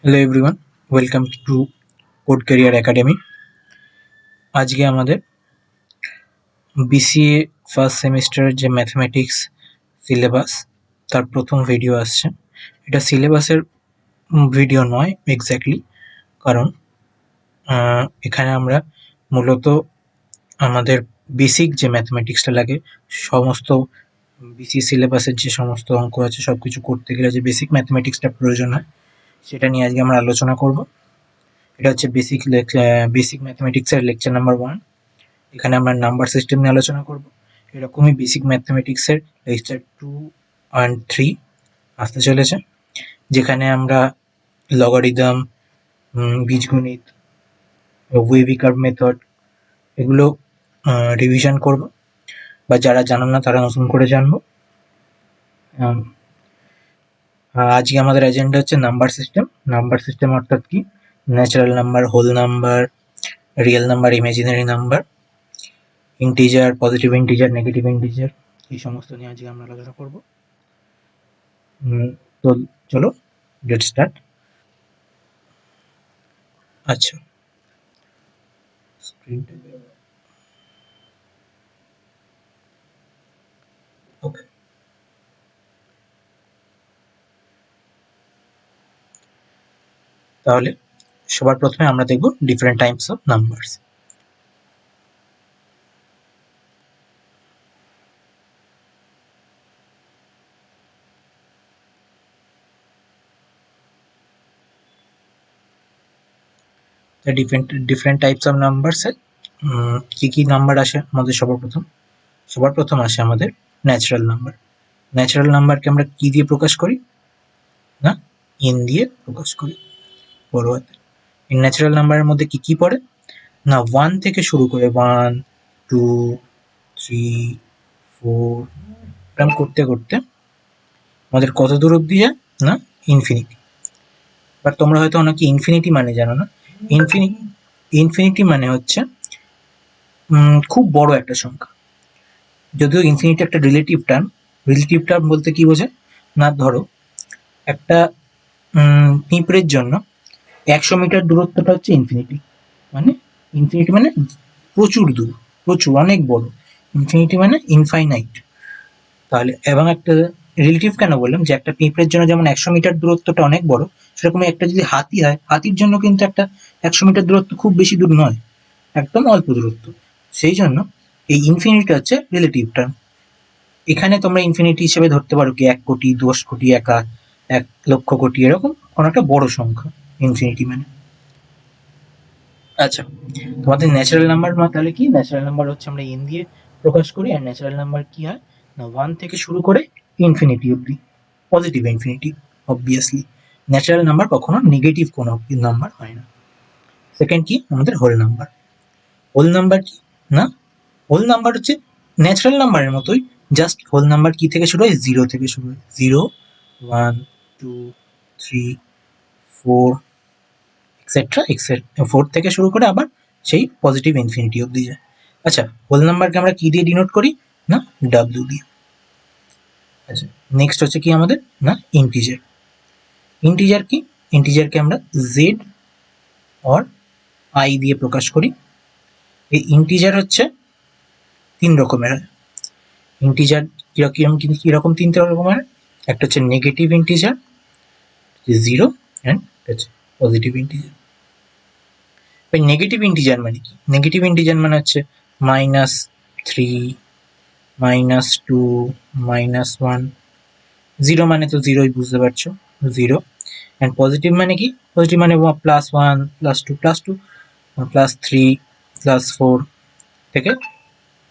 Hello everyone, welcome to code career academy. আজকে আমাদের BCA first সেমিস্টারের যে ম্যাথমেটিক্স সিলেবাস তার প্রথম ভিডিও আসছে। এটা সিলেবাসের ভিডিও নয় এক্স্যাক্টলি, কারণ এখানে আমরা মূলত আমাদের বেসিক যে ম্যাথমেটিক্সটা লাগে, সমস্ত বিসিএ সিলেবাসের যে সমস্ত অঙ্ক আছে সব কিছু করতে গেলে যে বেসিক ম্যাথমেটিক্সটা প্রয়োজন হয় সেটা নিয়ে আজকে আমরা আলোচনা করব। এটা হচ্ছে বেসিক ম্যাথমেটিক্সের লেকচার নাম্বার 1। এখানে আমরা নাম্বার সিস্টেম নিয়ে আলোচনা করব। এরকমই বেসিক ম্যাথমেটিক্সের লেকচার 2 and 3 আসতে চলেছে, যেখানে আমরা লগারিদম, বীজগণিত, ওয়েভি কার্ভ মেথড এগুলো রিভিশন করব, বা যারা জানেন না তারা নতুন করে জানবো। আজকে আমাদের এজেন্ডা হচ্ছে নাম্বার সিস্টেম। নাম্বার সিস্টেম অর্থাৎ কি? Natural number, whole number, real number, imaginary number, integer, positive integer, negative integer, এই সমস্ত নিয়ে আজকে আমরা আলোচনা করব। তো চলো গেট স্টার্ট। আচ্ছা, স্ক্রিনটা ওকে। তাহলে সবার প্রথমে আমরা দেখব different types of numbers. Different types of numbers কি কি নাম্বার আসে আমাদের? সবার প্রথম আসে আমাদের ন্যাচারাল নাম্বার। ন্যাচারাল নাম্বারকে আমরা কি দিয়ে প্রকাশ করি? না, ইন দিয়ে প্রকাশ করি, বড় হাতে। এই ন্যাচারাল নাম্বারের মধ্যে কি কি পড়ে? না, 1 থেকে শুরু করে 1 2 3 4 এরকম করতে করতে আমাদের কত দূর অব্দি যায়? না, ইনফিনিটি। বাট তোমরা হয়তো অনেকে ইনফিনিটি মানে জানো না। ইনফিনিটি মানে হচ্ছে খুব বড় একটা সংখ্যা। যদিও ইনফিনিটি একটা রিলেটিভ টার্ম। রিলেটিভ টার্ম বলতে কি বোঝায়? না, ধরো একটা পিঁপড়ের জন্য 100 মিটার দূরত্বটা হচ্ছে ইনফিনিটি। মানে ইনফিনিটি মানে প্রচুর দূর, প্রচুর, অনেক বড়। ইনফিনিটি মানে ইনফাইনাইট। তাহলে এবং একটা রিলেটিভ কেন বললাম? যে একটা পিঁপড়ের জন্য যেমন 100 মিটার দূরত্বটা অনেক বড়, সেরকমই একটা যদি হাতি হয়, হাতির জন্য কিন্তু একটা 100 মিটার দূরত্ব খুব বেশি দূর নয়, একদম অল্প দূরত্ব। সেই জন্য এই ইনফিনিটি হচ্ছে রিলেটিভ টার্ম। এখানে তোমরা ইনফিনিটি হিসেবে ধরতে পারো কি 1 কোটি, 10 কোটি, 1 লক্ষ কোটি, এরকম কোনো একটা বড় সংখ্যা ইনফিনিটি মানে। আচ্ছা, তোমাদের ন্যাচারাল নাম্বার তাহলে কি? ন্যাচারাল নাম্বার হচ্ছে আমরা এন দিয়ে প্রকাশ করি। আর ন্যাচারাল নাম্বার কি হয়? না, 1 থেকে শুরু করে ইনফিনিটি অব্দি, positive infinity obviously. Natural number কখনো নেগেটিভ কোনো নাম্বার হয় না। সেকেন্ড কি? আমাদের হোল নাম্বার। হোল নাম্বার কি? না, হোল নাম্বার হচ্ছে ন্যাচারাল নাম্বারের মতোই, জাস্ট হোল নাম্বার কি থেকে শুরু হয়? 0 থেকে শুরু হয়। 0 1 2 3 4 এক্সেট্রা এক্সেট্রা, 4 থেকে শুরু করে আবার সেই পজিটিভ ইনফিনিটি অব্দি যায়। আচ্ছা, হোল নাম্বারকে আমরা কি দিয়ে ডিনোট করি? না, ডাব্লিউ দিয়ে। আচ্ছা, নেক্সট হচ্ছে কি আমাদের? না, ইন্টিজার। ইন্টিজার কি? ইন্টিজারকে আমরা জেড অর আই দিয়ে প্রকাশ করি। এই ইন্টিজার হচ্ছে 3 রকমের হয়। ইন্টিজার কিরকম 3 রকমের? একটা হচ্ছে নেগেটিভ ইন্টিজার, 0, অ্যান্ড হচ্ছে পজিটিভ ইন্টিজার। নেগেটিভ ইন্টিজার মানে কি? নেগেটিভ ইন্টিজার মানে হচ্ছে -3, -2, -1। 0 মানে তো 0ই, বুঝতে পারছো, 0। অ্যান্ড পজিটিভ মানে কি? পজিটিভ মানে +1, +2, +3, +4 থেকে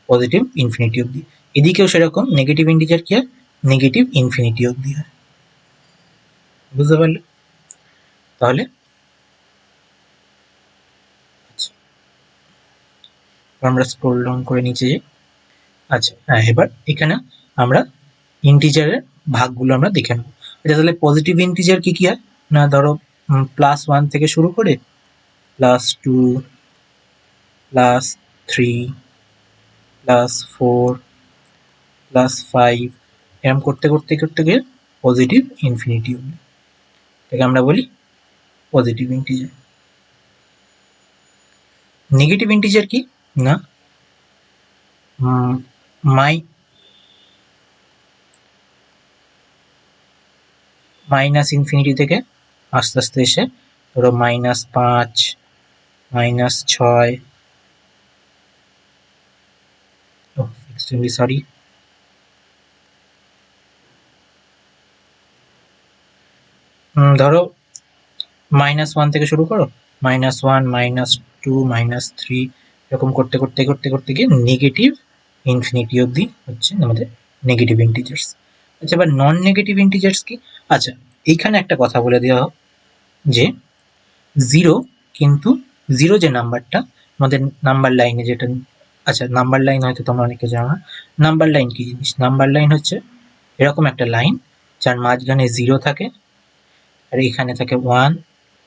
পজিটিভ ইনফিনিটি অব্দি। এদিকেও সেরকম নেগেটিভ ইন্টিজার কি হয়? নেগেটিভ ইনফিনিটি অব্দি হয়। বুঝতে পারলে? তাহলে আমরা স্ক্রল ডাউন করে নিচে যাই। আচ্ছা, হ্যাঁ, এবার এখানে আমরা ইন্টিজারের ভাগগুলো আমরা দেখে নেব। এটা তাহলে পজিটিভ ইন্টিজার কি কি হয়? না, ধরো +1 থেকে শুরু করে +2, +3, +4, +5 এরকম করতে করতে করতে গিয়ে পজিটিভ ইনফিনিটি অব্দি। এটাকে আমরা বলি পজিটিভ ইন্টিজার। নেগেটিভ ইন্টিজার কি না মাইনাস ইনফিনিটি থেকে আস্তে আস্তে এসে ধরো -5, -6, এক্সট্রিমলি সরি, ধরো -1 থেকে শুরু করো, -1, -2, -3 এরকম করতে করতে করতে করতে গিয়ে নেগেটিভ ইনফিনিটি অবধি হচ্ছে আমাদের নেগেটিভ ইন্টিজার্স। আচ্ছা, এবার নন নেগেটিভ ইন্টিজার্স কি? আচ্ছা, এইখানে একটা কথা বলে দেওয়া হোক যে জিরো, কিন্তু জিরো যে নাম্বারটা আমাদের নাম্বার লাইনে যেটা, আচ্ছা নাম্বার লাইন হয়তো তোমরা অনেকে জানো না। নাম্বার লাইন কি জিনিস? নাম্বার লাইন হচ্ছে এরকম একটা লাইন যার মাঝখানে জিরো থাকে আর এখানে থাকে 1,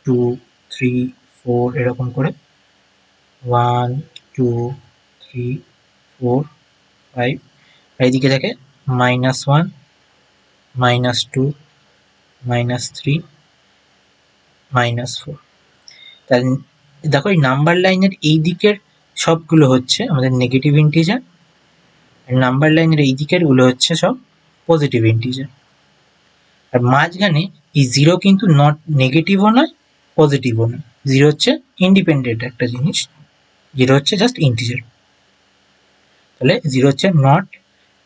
2, 3, 4 এরকম করে 1, 2, 3, 4, 5 আর এইদিকে থাকে -1, -2, -3, -4। তাহলে দেখো এই নাম্বার লাইনের এই দিকের সবগুলো হচ্ছে আমাদের নেগেটিভ ইন্টিজার, আর নাম্বার লাইনের এই দিকের গুলো হচ্ছে সব পজিটিভ ইন্টিজার। আর মাঝখানে এই জিরো কিন্তু নট নেগেটিভও নয় পজিটিভও নয়, জিরো হচ্ছে ইন্ডিপেন্ডেন্ট একটা জিনিস, জিরো হচ্ছে জাস্ট ইন্টিজার। তাহলে জিরো হচ্ছে নট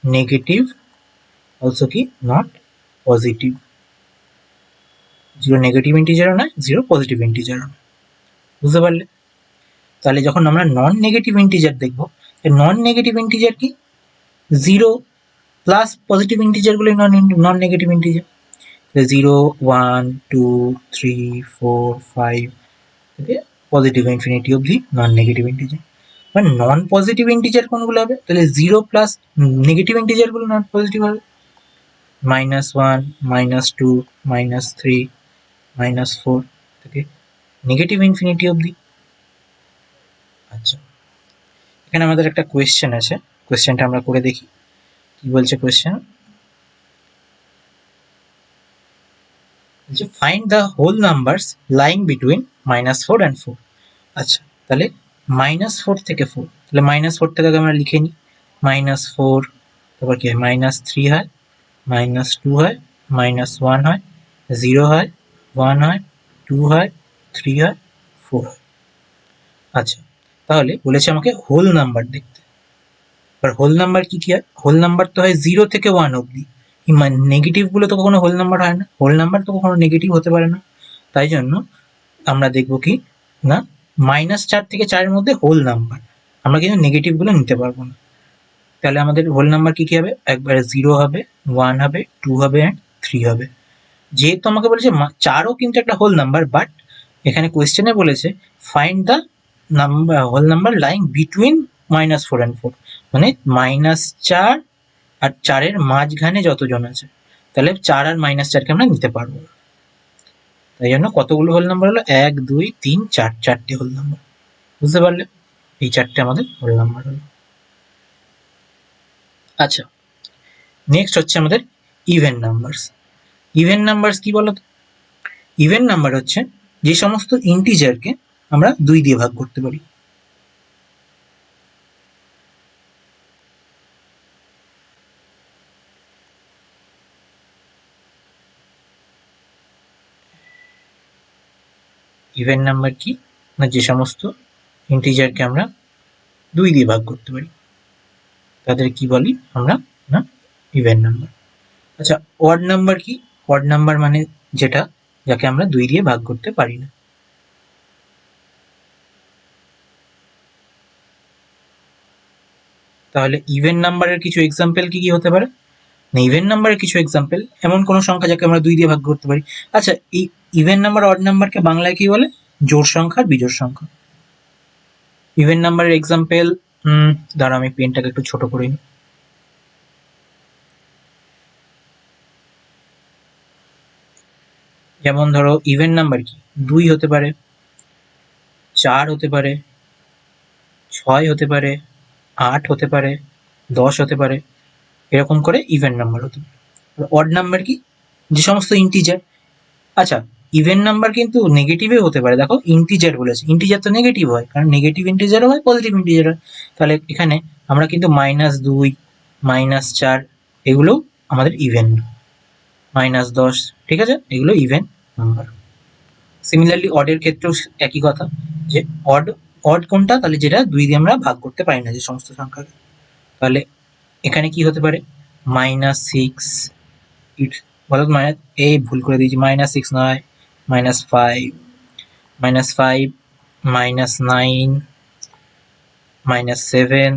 নেগেটিভ, অলসো কি নট পজিটিভ, জিরো নেগেটিভ ইন্টিজারও নয়, জিরো পজিটিভ ইন্টিজারও নয়। বুঝতে পারলে? তাহলে যখন আমরা নন নেগেটিভ ইন্টিজার দেখবো, নন নেগেটিভ ইন্টিজার কি? জিরো প্লাস পজিটিভ ইন্টিজারগুলোই নন নেগেটিভ ইন্টিজার। 0, 1, 2, 3, 4, 5 থেকে পজিটিভ ইনফিনিটি অবধি নন নেগেটিভ ইন্টিজার। এবার নন পজিটিভ ইন্টিজার কোনগুলো হবে? তাহলে জিরো প্লাস নেগেটিভ ইন্টিজারগুলো নন পজিটিভ হবে, -1, -2, -3, -4 থেকে নেগেটিভ ইনফিনিটি অবধি। আচ্ছা, এখানে আমাদের একটা কোয়েশ্চেন আছে, কোয়েশ্চেনটা আমরা করে দেখি কি বলছে question. Find the whole numbers lying between -4 and 4। আচ্ছা, তাহলে -4 থেকে 4, তাহলে -4 থেকে আমরা লিখে নিই, -4, তারপর কি হয় -3 হয়, -2 হয়, -1 হয়, 0 হয়, 1 হয়, 2 হয়, 3 হয়, 4 হয়। আচ্ছা, তাহলে বলেছে আমাকে হোল নাম্বার দেখতে। এবার হোল নাম্বার কি কি হয়? হোল নাম্বার তো হয় 0 থেকে 1 অবধি, নেগেটিভ গুলো তো কখনো হোল নাম্বার হয় না, হোল নাম্বার তো কখনো নেগেটিভ হতে পারে না। তাই জন্য আমরা দেখবো কি না -4 থেকে 4 এর মধ্যে হোল নাম্বার, আমরা কিন্তু নেগেটিভ গুলো নিতে পারবো না। তাহলে আমাদের হোল নাম্বার কি কি হবে? একবারে 0 হবে, 1 হবে, 2 হবে অ্যান্ড 3 হবে। যেহেতু আমাকে বলেছে 4ও কিন্তু একটা হোল নাম্বার, বাট এখানে কোয়েশ্চেনে বলেছে find the number whole number lying between -4 and 4, মানে -4 আর 4 এর মাঝখানে যতজন আছে, তাহলে 4 আর -4 কে আমরা নিতে পারবো। তাই জন্য কতগুলো হোল নাম্বার হলো? 1, 2, 3, 4, 4টে হোল নাম্বার। বুঝতে পারলে? এই 4টে আমাদের হোল নাম্বার হলো। আচ্ছা, নেক্সট হচ্ছে আমাদের ইভেন নাম্বারস। ইভেন নাম্বারস কি বলতো? ইভেন নাম্বার হচ্ছে যে সমস্ত ইন্টিজারকে আমরা 2 দিয়ে ভাগ করতে পারি। ইভেন নাম্বার কি না যে সমস্ত ইন্টিজারকে আমরা 2 দিয়ে ভাগ করতে পারি, তাদের কি বলি আমরা না ইভেন নাম্বার। আচ্ছা, অড নাম্বার কি? অড নাম্বার মানে যেটা যাকে আমরা 2 দিয়ে ভাগ করতে পারি না। তাহলে ইভেন নাম্বারের কিছু এক্সাম্পল কি কি হতে পারে? না, ইভেন নাম্বারের কিছু এক্সাম্পল এমন কোন সংখ্যা যাকে আমরা 2 দিয়ে ভাগ করতে পারি। আচ্ছা, এই ইভেন নাম্বার অড নাম্বারকে বাংলায় কি বলে? জোড় সংখ্যা আর বিজোড় সংখ্যা। ইভেন নাম্বারের এক্সাম্পল, দাঁড়া আমি পেনটাকে একটু ছোট করে নিই। যেমন ধরো ইভেন নাম্বার কি? 2 হতে পারে, 4 হতে পারে, 6 হতে পারে, 8 হতে পারে, 10 হতে পারে, এরকম করে ইভেন নাম্বার হতে পারে। অড নাম্বার কি? যে সমস্ত ইন্টিজার। আচ্ছা, ইভেন নাম্বার কিন্তু নেগেটিভে হতে পারে। দেখো ইন্টিজার বলেছে, ইন্টিজার তো নেগেটিভ হয়, কারণ নেগেটিভ ইন্টিজারও হয় পজিটিভ ইন্টিজার হয়। তাহলে এখানে আমরা কিন্তু -2, -4 এগুলো আমাদের ইভেন, -10, ঠিক আছে, এগুলো ইভেন নাম্বার। সিমিলারলি অডের ক্ষেত্রেও একই কথা, যে অড অড কোনটা, তাহলে যেটা 2 দিয়ে আমরা ভাগ করতে পারি না যে সমস্ত সংখ্যাকে। তাহলে এখানে কি হতে পারে, -6, ইট বলো মাইনাস, এই ভুল করে দিয়েছি, -6 নয়, -5, -5, -9, -7,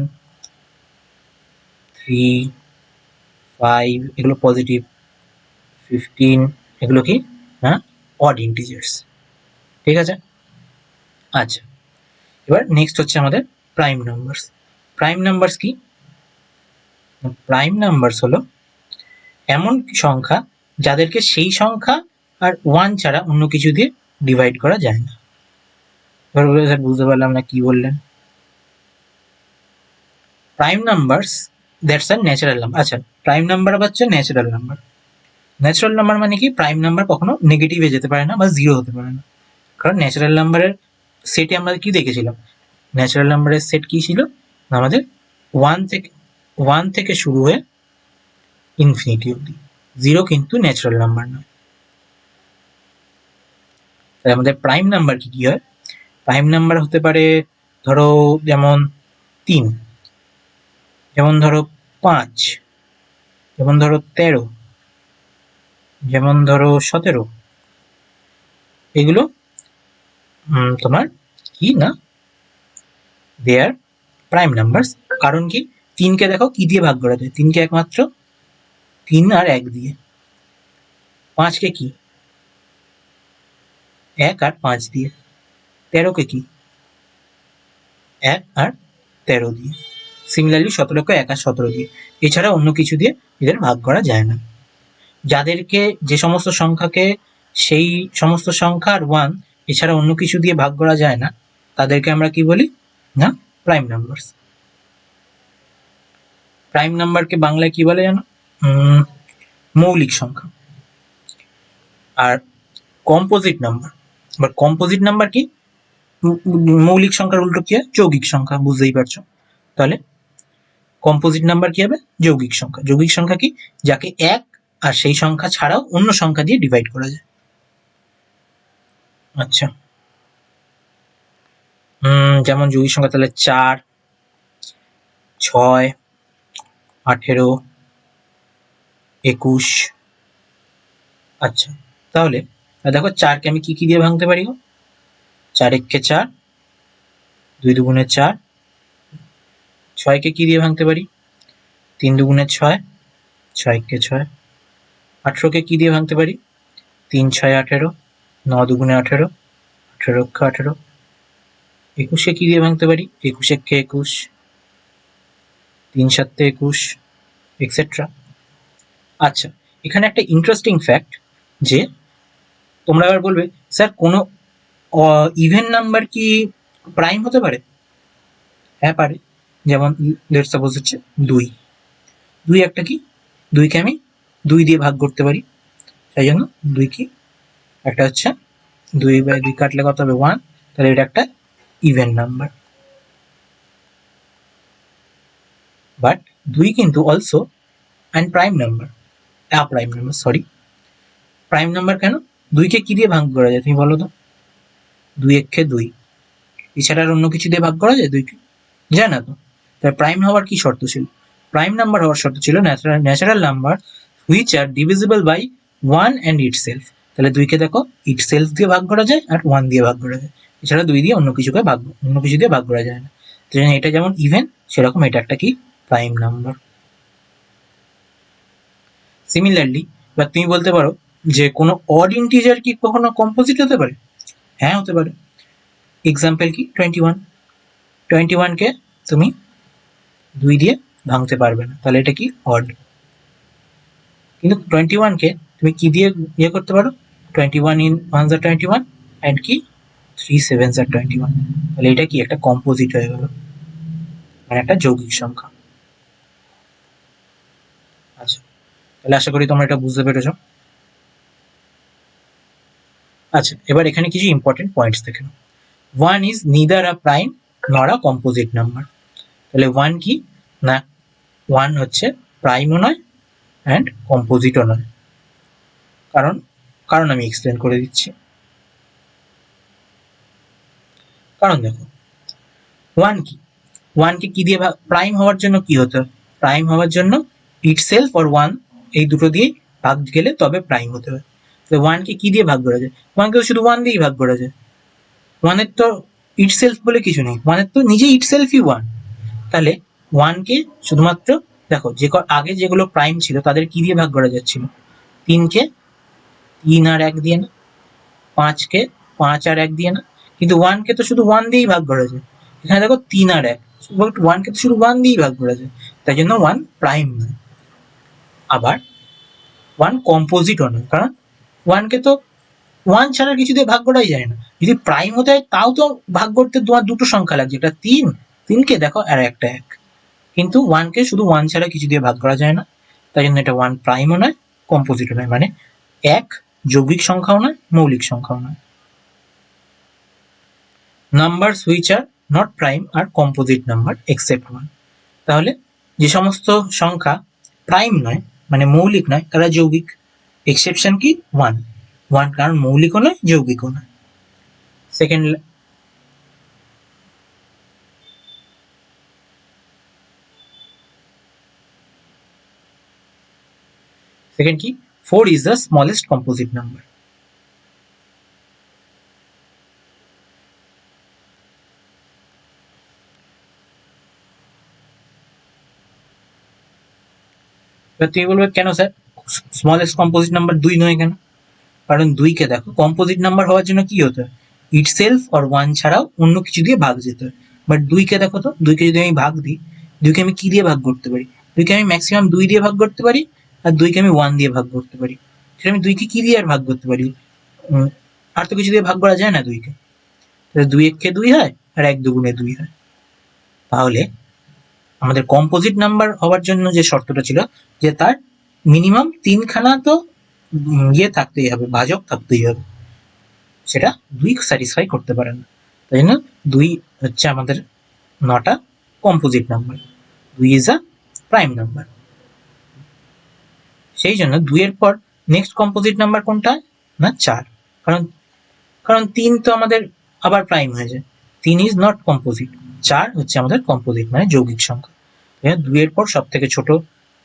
3, 5 এগুলো পজিটিভ, 15 এগুলো কি না অড ইন্টিজার্স, ঠিক আছে। আচ্ছা, এবার নেক্সট হচ্ছে আমাদের প্রাইম নাম্বারস। প্রাইম নাম্বারস কি? প্রাইম নাম্বারস হলো এমন সংখ্যা যাদেরকে সেই সংখ্যা আর 1 ছাড়া অন্য কিছু দিয়ে ডিভাইড করা যায় না। এবার বলে স্যার বুঝতে পারলাম না, কি বললেন? Prime numbers that's are natural number. আচ্ছা, প্রাইম নাম্বার হচ্ছে ন্যাচারাল নাম্বার। ন্যাচারাল নাম্বার মানে কি? প্রাইম নাম্বার কখনো নেগেটিভে যেতে পারে না বা জিরো হতে পারে না, কারণ ন্যাচারাল নাম্বারের সেটে আমরা কি দেখেছিলাম? ন্যাচারাল নাম্বারের সেট কি ছিল? আমাদের 1 থেকে শুরু হয়ে ইনফিনিটি অবধি। জিরো কিন্তু ন্যাচারাল নাম্বার নয়। তাহলে আমাদের প্রাইম নাম্বার কি কি হয়? প্রাইম নাম্বার হতে পারে ধরো যেমন 3, যেমন ধরো 5, যেমন ধরো 13, যেমন ধরো 17, এগুলো তোমার কি না দে আর প্রাইম নাম্বারস। কারণ কি? 3কে দেখো কি দিয়ে ভাগ করা যায়? 3কে একমাত্র 3 আর 1 দিয়ে। 5কে কি? 1 আর 5 দিয়ে। 13কে কি? 1 আর 13 দিয়ে। সিমিলারলি 17কে 1 আর 17 দিয়ে। এছাড়া অন্য কিছু দিয়ে এদের ভাগ করা যায় না। যাদেরকে, যে সমস্ত সংখ্যাকে সেই সমস্ত সংখ্যা আর 1 এছাড়া অন্য কিছু দিয়ে ভাগ করা যায় না, তাদেরকে আমরা কি বলি না প্রাইম নাম্বারস। প্রাইম নাম্বারকে বাংলায় কি বলে জানো? মৌলিক সংখ্যা। আর composite number, but composite number কি? মৌলিক সংখ্যার উল্টো কি হয়? যৌগিক সংখ্যা, বুঝতেই পারছো। তাহলে কম্পোজিট নাম্বার কি হবে? যৌগিক সংখ্যা। যৌগিক সংখ্যা কি? যাকে 1 আর সেই সংখ্যা ছাড়াও অন্য সংখ্যা দিয়ে ডিভাইড করা যায়। আচ্ছা, যেমন যৌগিক সংখ্যা তাহলে 4, 6, 18, 21। আচ্ছা, তাহলে দেখো 4কে আমি কি কি দিয়ে ভাঙতে পারি? 4 একে 4, 2 দুগুণে 4। 6কে কি দিয়ে ভাঙতে পারি? 3 দুগুণে 6, 6 একে 6। 18কে কি দিয়ে ভাঙতে পারি? 3 6 18, 9 দুগুণে 18, 18 একে 18। 21কে কি দিয়ে ভাঙতে পারি? 21 একে 21, 3 7 21, এক্সেট্রা। আচ্ছা, এখানে একটা ইন্টারেস্টিং ফ্যাক্ট, যে তোমরা এবার বলবে স্যার কোনো ইভেন নাম্বার কি প্রাইম হতে পারে? হ্যাঁ পারে। যেমন লেটস সাপোজ হচ্ছে 2। 2 একটা কি? 2কে আমি 2 দিয়ে ভাগ করতে পারি, তাই জন্য 2 কি একটা হচ্ছে 2/2 কাটলে কত হবে? 1। তাহলে এটা একটা ইভেন নাম্বার। বাট 2 কিন্তু also and prime number, prime number, sorry. Prime number কেন? 2কে কি দিয়ে ভাগ করা যায় তুমি বলো তো? 2 একে 2, এছাড়া আর অন্য কিছু দিয়ে ভাগ করা যায় 2কে? যায় না তো। তাহলে প্রাইম হওয়ার কি শর্ত ছিল? প্রাইম নাম্বার হওয়ার শর্ত ছিল natural number which are divisible by 1 and itself. তাহলে 2কে দেখো ইটসেলফ দিয়ে ভাগ করা যায় আর 1 দিয়ে ভাগ করা যায়, এছাড়া 2 দিয়ে অন্য কিছু দিয়ে ভাগ করা যায় না। তো এটা যেমন ইভেন, সেরকম এটা একটা কি প্রাইম নাম্বার। সিমিলারলি এবার তুমি বলতে পারো যে কোনো অড ইন্টিজার কি কখনো কম্পোজিট হতে পারে? হ্যাঁ হতে পারে। এক্সাম্পল কি? 21। 21কে তুমি 2 দিয়ে ভাঙতে পারবে না, তাহলে এটা কি অড। কিন্তু 21কে তুমি কি দিয়ে করতে পারো? 21 in 1s are 21 and কি 3 7s are 21। তাহলে এটা কি একটা কম্পোজিট হয়ে গেল, মানে একটা যৌগিক সংখ্যা। আচ্ছা, তাহলে আশা করি তোমরা এটা বুঝতে পেরেছো। আচ্ছা, এবার এখানে কিছু ইম্পর্টেন্ট পয়েন্টস দেখে নাও। 1 ইজ নিদার আ প্রাইম নর আ কম্পোজিট নাম্বার। তাহলে 1 কি না, 1 হচ্ছে প্রাইমও নয় অ্যান্ড কম্পোজিটও নয়। কারণ কারণ আমি এক্সপ্লেন করে দিচ্ছি। কারণ দেখো 1 কি, 1 কে কি দিয়ে প্রাইম হওয়ার জন্য কি হতে হবে, প্রাইম হওয়ার জন্য ইটসেলফ অর 1 এই দুটো দিয়ে ভাগ গেলে তবে প্রাইম হতে হবে। তো 1 কে কি দিয়ে ভাগ করা যায়, 1 কে শুধু 1 দিয়েই ভাগ করা যায়। 1 এর তো ইটসেলফ বলে কিছু নেই, 1 এর তো নিজে ইটসেলফই 1। তাহলে 1 কে শুধুমাত্র দেখো যে আগে যেগুলো প্রাইম ছিল তাদের কি দিয়ে ভাগ করা যাচ্ছিল, 3 কে 3 আর 1 দিয়ে না, 5 কে 5 আর 1 দিয়ে না, কিন্তু 1 কে তো শুধু 1 দিয়েই ভাগ করা যায়। এখানে দেখো 3 আর 1, 1 কে তো শুধু 1 দিয়েই ভাগ করা যায়, তাই জন্য 1 প্রাইম নয়। আবার 1 কম্পোজিটও নয়, কারণ 1 কে তো 1 ছাড়া কিছু দিয়ে ভাগ করাই যায় না। যদি প্রাইম হতে হয় তাও তো ভাগ করতে তোমার দুটো সংখ্যা লাগছে, একটা 3 কে দেখো আর একটা 1, কিন্তু 1 কে শুধু 1 ছাড়া কিছু দিয়ে ভাগ করা যায় না, তাই জন্য এটা 1 প্রাইমও নয় কম্পোজিটও নয়, মানে 1 যৌগিক সংখ্যাও নয় মৌলিক সংখ্যাও নয়। Numbers which are not prime are composite number except 1. তাহলে যে সমস্ত সংখ্যা প্রাইম নয় মানে মৌলিক নয় তারা যৌগিক, এক্সেপশন কি 1, 1 কারণ মৌলিকও নয় যৌগিকও নয়। সেকেন্ড কি 4 is the smallest composite number. এবার তুমি বলবে কেন স্যার স্মলেস্ট কম্পোজিট নাম্বার 2 নয় কেন, কারণ 2 কে দেখো কম্পোজিট নাম্বার হওয়ার জন্য কি হতে হয়, ইটসেলফ অর 1 ছাড়াও অন্য কিছু দিয়ে ভাগ যেতে হয়। বাট 2 কে দেখো তো, 2 কে যদি আমি ভাগ দিই, 2 কে আমি কি দিয়ে ভাগ করতে পারি, 2 কে আমি ম্যাক্সিমাম 2 দিয়ে ভাগ করতে পারি, আর 2 কে আমি 1 দিয়ে ভাগ করতে পারি। সেটা আমি 2 কে কি দিয়ে আর ভাগ করতে পারি, আর তো কিছু দিয়ে ভাগ করা যায় না 2 কে। তাহলে 2 1 কে 2 হয় আর 1 2 2 হয়। তাহলে আমাদের কম্পোজিট নাম্বার হওয়ার জন্য যে শর্তটা ছিল যে তার মিনিমাম 3খানা তো ইয়ে থাকতেই হবে, ভাজক থাকতেই হবে, সেটা 2 স্যাটিসফাই করতে পারে না। তাই জন্য 2 হচ্ছে আমাদের নটা composite number, 2 is a prime number. সেই জন্য 2 এর পর নেক্সট কম্পোজিট নাম্বার কোনটা না 4, কারণ কারণ 3 তো আমাদের আবার প্রাইম হয়ে যায়, 3 ইজ নট কম্পোজিট, 4 হচ্ছে আমাদের কম্পোজিট মানে যৌগিক সংখ্যা। 2 এর পর সব থেকে ছোট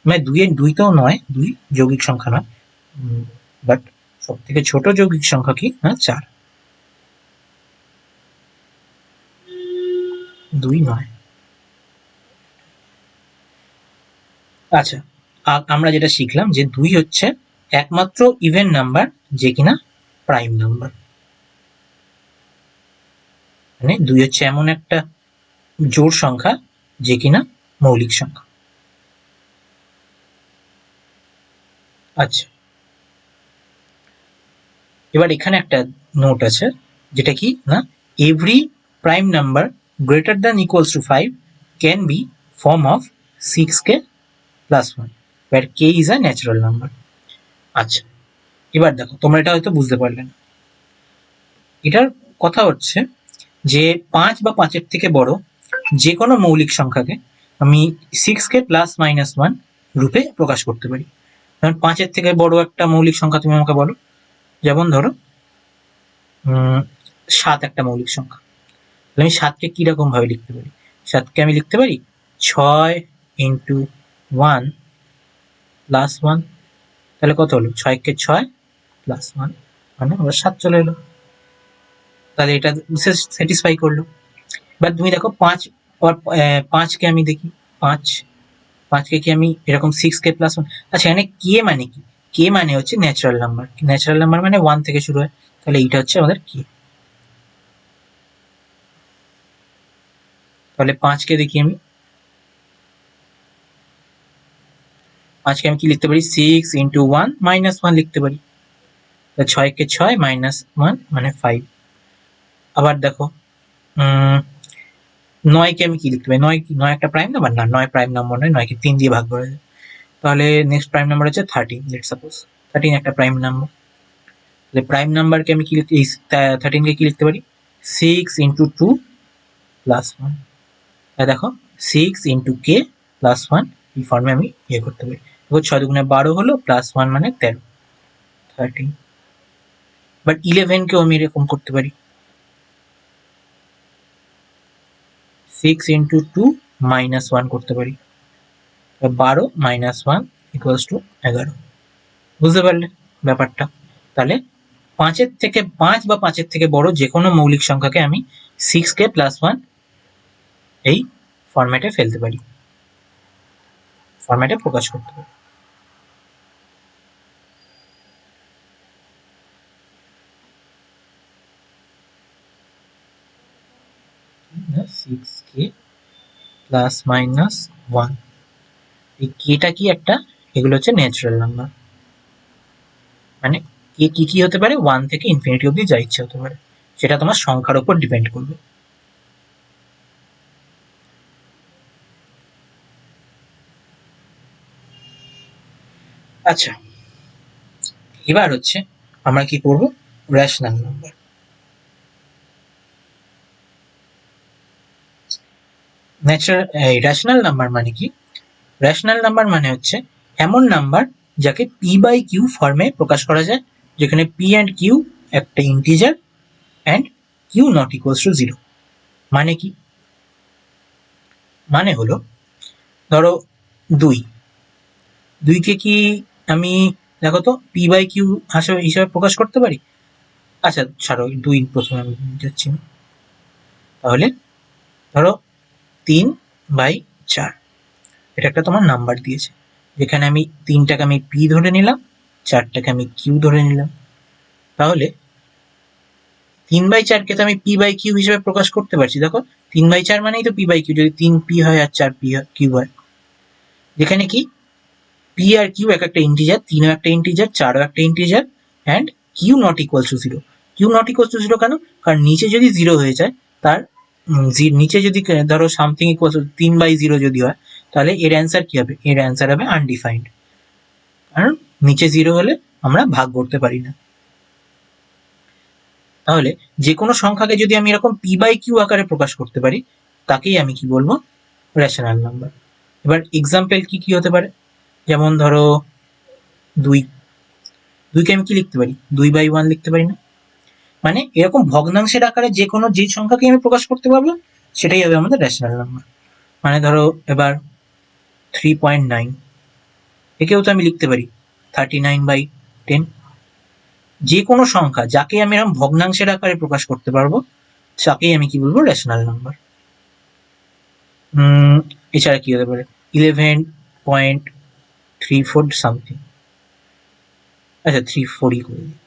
মানে 2 তো নয়, 2 যৌগিক সংখ্যা নয়, বাট সব থেকে ছোট যৌগিক সংখ্যা কি না 4, 2 নয়। আচ্ছা, আমরা যেটা শিখলাম যে 2 হচ্ছে একমাত্র ইভেন নাম্বার যে কিনা প্রাইম নাম্বার, মানে 2 হচ্ছে এমন একটা জোড় সংখ্যা যে কিনা মৌলিক সংখ্যা। আচ্ছা, এবার এখানে একটা নোট আছে যেটা কি না every prime number greater than equals to 5 can be form of 6k plus 1 where k is a natural number. আচ্ছা, এবার দেখো তোমরা এটা হয়তো বুঝতে পারলে না, এটার কথা হচ্ছে যে 5 বা 5-এর থেকে বড় যে কোনো মৌলিক সংখ্যাকে আমি 6k প্লাস মাইনাস 1 রূপে প্রকাশ করতে পারি। কারণ 5-এর থেকে বড় একটা মৌলিক সংখ্যা তুমি আমাকে বলো, যেমন ধরো 7 একটা মৌলিক সংখ্যা, তাহলে আমি 7কে কিরকম ভাবে লিখতে পারি, 7কে আমি লিখতে পারি 6 ইন্টু 1 প্লাস 1, তাহলে কত হলো 6কে 6 প্লাস 1 মানে আবার 7 চলে এলো, তাহলে এটা স্যাটিসফাই করলো। এবার তুমি দেখো 5 আর 5কে আমি দেখি 5কে কি আমি এরকম 6k প্লাস 1, আচ্ছা এখানে কে মানে কি, কে মানে হচ্ছে ন্যাচারাল নাম্বার, ন্যাচারাল নাম্বার মানে 1 থেকে শুরু হয়, তাহলে এইটা হচ্ছে আমাদের কে। তাহলে 5কে দেখি আমি, 5কে আমি কি লিখতে পারি 6 ইন্টু 1 মাইনাস 1 লিখতে পারি, 6কে 6 মাইনাস 1 মানে 5। আবার দেখো 9কে আমি কি লিখতে পারি, 9 একটা প্রাইম নাম্বার না, 9 প্রাইম নাম্বার নয়, 9কে 3 দিয়ে ভাগ করা যায়, তাহলে নেক্সট প্রাইম নাম্বার হচ্ছে 13, লেটস সাপোজ 13 একটা প্রাইম নাম্বার। তাহলে প্রাইম নাম্বারকে আমি কি এই 13কে কি লিখতে পারি 6 ইন্টু 2 প্লাস 1। দেখো 6 ইন্টু কে প্লাস 1 এই ফর্মে আমি ইয়ে করতে পারি। দেখো 6 দুগুণে 12 হলো প্লাস 1 মানে 13 13। বাট 11কেও আমি এরকম করতে পারি 6 ইন্টু 2 মাইনাস 1 করতে পারি 12 মাইনাস 1 ইকুয়ালস টু 11। বুঝতে পারলে ব্যাপারটা? তাহলে 5 বা 5 থেকে বড় যে কোনো মৌলিক সংখ্যাকে আমি 6k প্লাস 1 এই ফরম্যাটে ফেলতে পারি, ফরম্যাটে প্রকাশ করতে পারি। সিক্স কে প্লাস মাইনাস 1, এই কেটা কি একটা, এগুলো হচ্ছে ন্যাচারাল নাম্বার, মানে কে কি কি হতে পারে 1 থেকে ইনফিনিটি অবধি যা ইচ্ছে হতে পারে, সেটা তোমার সংখ্যার উপর ডিপেন্ড করবে। আচ্ছা, এবার হচ্ছে আমরা কি করব রেশনাল নাম্বার। রেশনাল নাম্বার মানে কি? রেশনাল নাম্বার মানে হচ্ছে এমন নাম্বার যাকে পি বাই কিউ ফর্মে প্রকাশ করা যায়, যেখানে পি অ্যান্ড কিউ একটা integer and Q not equals to 0। মানে কি? মানে হলো ধরো 2কে কি আমি দেখো তো পি বাই কিউ হিসাবে প্রকাশ করতে পারি? আচ্ছা ছাড়ো, 2 প্রথমে আমি যাচ্ছি না। তাহলে ধরো 3/4 এটা একটা তোমার নাম্বার দিয়েছে, যেখানে আমি 3টাকে আমি পি ধরে নিলাম, 4টাকে আমি কিউ ধরে নিলাম। তাহলে 3/4কে তো আমি পি বাই কিউ হিসেবে প্রকাশ করতে পারছি। দেখো 3/4 মানেই তো পি বাই কিউ, যদি 3 পি হয় আর 4 পি কিউ হয়, যেখানে কি পি আর কিউ এক একটা ইন্টিজার, 3ও একটা ইন্টিজার, 4ও একটা integer, and Q not equal to 0। Q not equal to 0 কেন? কারণ নিচে যদি 0 হয়ে যায়, তার নিচে যদি ধরো সামথিং ইকুয়াল টু 3/0 যদি হয়, তাহলে এর অ্যান্সার কি হবে? এর অ্যান্সার হবে আনডিফাইন্ড, কারণ নিচে 0 হলে আমরা ভাগ করতে পারি না। তাহলে যে কোনো সংখ্যাকে যদি আমি এরকম পি বাই কিউ আকারে প্রকাশ করতে পারি, তাকেই আমি কি বলবো? Rational number. এবার এক্সাম্পল কি কি হতে পারে? যেমন ধরো 2কে আমি কি লিখতে পারি 2/1 লিখতে পারি না? মানে এরকম ভগ্নাংশের আকারে যে কোনো যে সংখ্যাকে আমি প্রকাশ করতে পারবো, সেটাই হবে আমাদের রেশনাল নাম্বার। মানে ধরো এবার 3.9, একেও তো আমি লিখতে পারি 39/10। যে কোনো সংখ্যা যাকে আমি এরকম ভগ্নাংশের আকারে প্রকাশ করতে পারবো, তাকেই আমি কি বলবো? Rational number. এছাড়া কি হতে পারে 11.34 সামথিং, আচ্ছা 34ই করে দিই।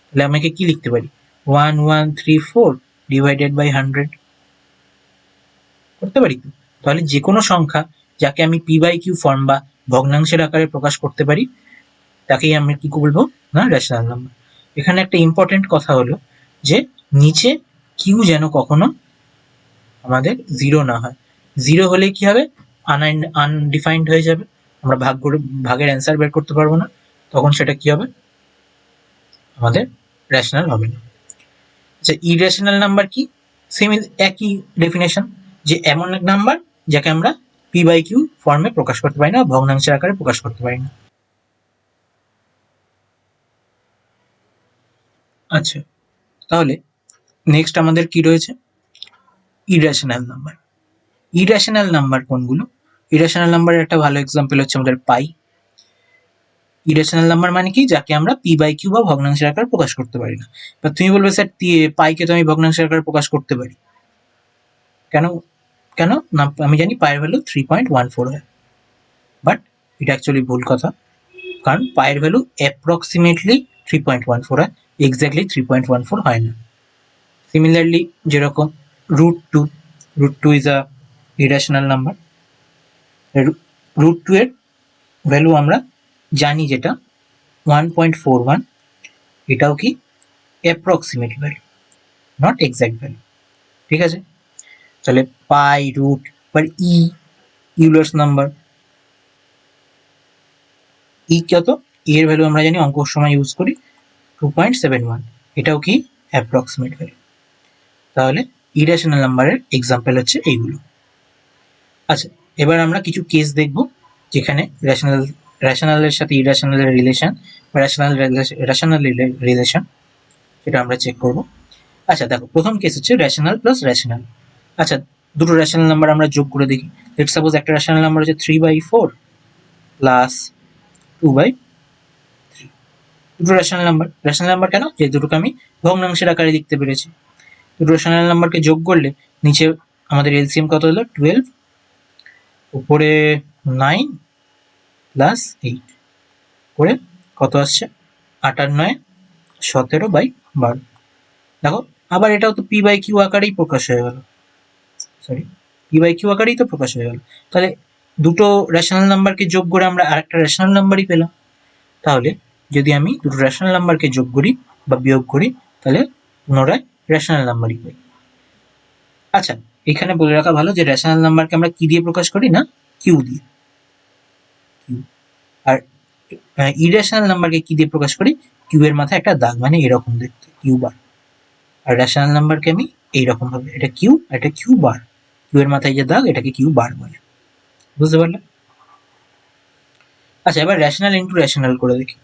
তাহলে আমাকে কি লিখতে পারি 1134 ডিভাইডেড বাই 100 করতে পারি তো। তাহলে যে কোনো সংখ্যা যাকে আমি পি বাই কিউ ফর্ম বা ভগ্নাংশের আকারে প্রকাশ করতে পারি, তাকেই আমি কি বলবো? না রেশনাল নাম্বার। এখানে একটা ইম্পর্টেন্ট কথা হলো যে নিচে কিউ যেন কখনো আমাদের 0 না হয়। 0 হলে কি হবে? আনডিফাইন্ড হয়ে যাবে, আমরা ভাগের অ্যান্সার বের করতে পারবো না, তখন সেটা কি হবে? আমাদের রেশনাল হবে না। আচ্ছা, ইরেশনাল নাম্বার কি? একই ডেফিনেশন, যে এমন এক নাম্বার যাকে আমরা পি বাই কিউ ফর্মে প্রকাশ করতে পারি না, ভগ্নাংশের আকারে প্রকাশ করতে পারি না। আচ্ছা, তাহলে নেক্সট আমাদের কি রয়েছে? Irrational number. ইরেশনাল নাম্বার কোনগুলো? ইরেশনাল নাম্বারের একটা ভালো এক্সাম্পল হচ্ছে আমাদের পাই। ইরেশনাল নাম্বার মানে কি? যাকে আমরা পি বাই কিউ বা ভগ্নাংশের আকারে প্রকাশ করতে পারি না। বা তুমি বলবে স্যার পাইকে তো আমি ভগ্নাংশের আকারে প্রকাশ করতে পারি, কেন? কেন না, আমি জানি পায়ের ভ্যালু 3.14 হয়, বাট এটা অ্যাকচুয়ালি ভুল কথা, কারণ পায়ের ভ্যালু অ্যাপ্রক্সিমেটলি 3.14 হয়, এক্স্যাক্টলি 3.14 হয় না। সিমিলারলি যেরকম √2 ইজ আ ইরেশনাল নাম্বার। √2 এর ভ্যালু আমরা জানি যেটা 1.41, এটাও কি approximate value, not exact value. ঠিক আছে? তাহলে পাই, রুট, এবার ইউলার্স নাম্বার। কত? এর ভ্যালু আমরা জানি অঙ্কর সময় ইউজ করি 2.71, এটাও কি অ্যাপ্রক্সিমেট ভ্যালু। তাহলে ইরেশনাল নাম্বারের এক্সাম্পল হচ্ছে এইগুলো। আচ্ছা, এবার আমরা কিছু কেস দেখব যেখানে রেশনালের সাথে ইরেশনালের রিলেশন বা রেশনাল রিলেশন সেটা আমরা চেক করব। আচ্ছা দেখো, প্রথম কেস হচ্ছে রেশনাল প্লাস রেশনাল। আচ্ছা, দুটো রেশনাল নাম্বার আমরা যোগ করে দেখি। লেটস সাপোজ একটা রেশনাল নাম্বার হচ্ছে 3/4 প্লাস 2/3। দুটো রেশনাল নাম্বার কেন? যে দুটোকে আমি ভগ্নাংশের আকারে লিখতে পেরেছি। দুটো রেশনাল নাম্বারকে যোগ করলে নিচে আমাদের এলসিএম কত হলো? 12, উপরে 9 প্লাস 8 করে কত আসছে? 58 17/12। দেখো, আবার এটাও তো পি বাই কিউ আকারেই প্রকাশ হয়ে গেল, সরি পি বাই কিউ আকারেই তো প্রকাশ হয়ে গেল। তাহলে দুটো রেশনাল নাম্বারকে যোগ করে আমরা আরেকটা রেশনাল নাম্বারই পেলাম। তাহলে যদি আমি দুটো রেশনাল নাম্বারকে যোগ করি বা বিয়োগ করি, তাহলে পুনরায় রেশনাল নাম্বারই পাই। আচ্ছা, এখানে বলে রাখা ভালো যে রেশনাল নাম্বারকে আমরা কি দিয়ে প্রকাশ করি? না, কিউ দিয়ে, কিউ। আর ইরেশনাল নাম্বারকে কি দিয়ে প্রকাশ করি? কিউ এর মাথায় একটা দাগ, মানে এরকম দেখতে, কিউ বার। আর রেশনাল নাম্বারকে আমি এইরকম ভাবে, এটা কিউ, এটা কিউ বার, কিউ এর মাথায় যে দাগ এটাকে কিউ বার বলে। বুঝতে পারলে? আচ্ছা, এবার রেশনাল ইন্টু রেশনাল করে দেখি।